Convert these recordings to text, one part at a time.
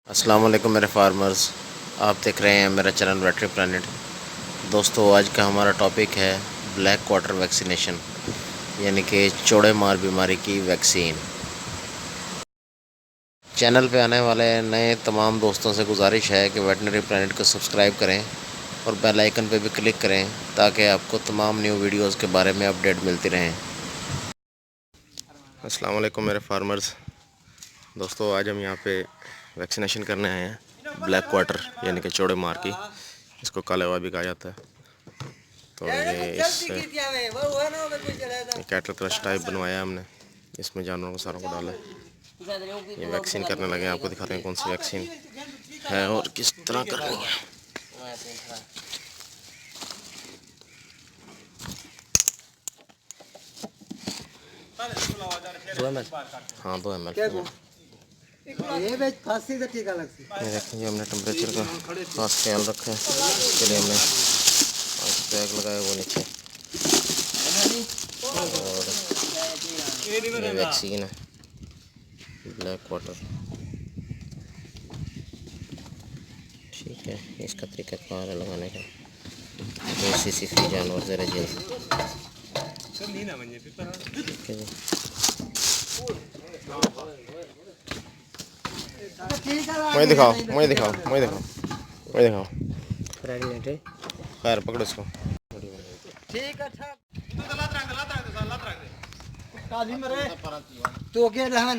अस्सलाम वालेकुम मेरे फार्मर्स, आप देख रहे हैं मेरा चैनल वेटरी प्लानट। दोस्तों, आज का हमारा टॉपिक है ब्लैक क्वार्टर वैक्सीनेशन, यानी कि चौड़े मार बीमारी की वैक्सीन। चैनल पे आने वाले नए तमाम दोस्तों से गुजारिश है कि वेटनरी प्लानट को सब्सक्राइब करें और बेल आइकन पे भी क्लिक करें ताकि आपको तमाम न्यू वीडियोज़ के बारे में अपडेट मिलती रहें। अस्सलाम वालेकुम मेरे फार्मर्स। दोस्तों, आज हम यहाँ पे वैक्सीनेशन करने आए हैं ब्लैक क्वार्टर यानी कि चौड़े मार की। इसको काला हुआ भी कहा जाता है। तो ये इस कैटल क्रश टाइप बनवाया हमने, इसमें जानवरों को सारों को डाला है। ये वैक्सीन करने लगे हैं, आपको दिखाते हैं कौन सी वैक्सीन है और किस तरह करनी है। हाँ, 2 ml। ये देखिए, हमने टेम्परेचर का खास ख्याल रखा है, इसके लिए हमने बैग लगाया वो नीचे। और ये वैक्सीन है ब्लैक क्वार्टर। ठीक है, इसका तरीका कार है लगाने का। सीसी फ्री जानवर ज़रा जेल। ठीक है जी। मैं दिखाओ। खैर पकड़ो इसको। ठीक है, अच्छा तो के रहन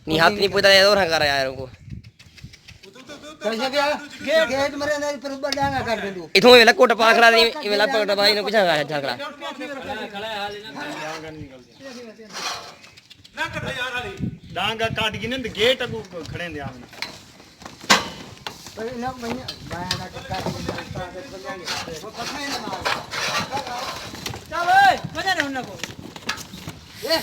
नी हाथ नहीं पूछता है और कर यार को कैसे गया गेट मरे नहीं पर ऊपर डांगा कर दे तू इथों वेला कोट पाखड़ा दी वेला पकड़ भाई ने पूछा गा झगड़ा ना कर यार हाली डांगा काट गिने तो गेट को खड़े दे आवन पर ना मैं बाया ना काट के बजाएंगे वो पकड़े ना मार चल ओए मजा नहीं होना को ए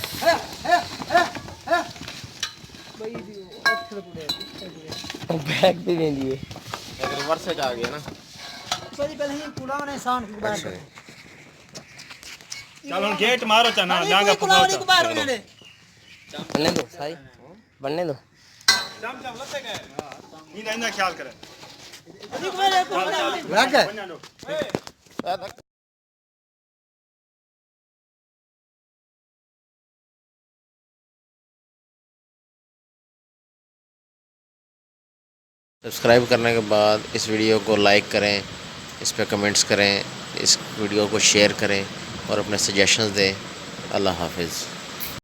भाई दी अक्षर पुड़े बैग भी दे दिए रिवर्स से आ गया ना। पहले पहले ही पुलाव ने शान की बात कर चलो गेट मारो चना डांगा पुलाव ने को बाहर होने दे बनने दो सारी बनने दो चम लते गए इन इंदा ख्याल करे अभी को मेरे को लग सब्सक्राइब करने के बाद इस वीडियो को लाइक करें, इस पर कमेंट्स करें, इस वीडियो को शेयर करें और अपने सजेशंस दें। अल्लाह हाफिज़।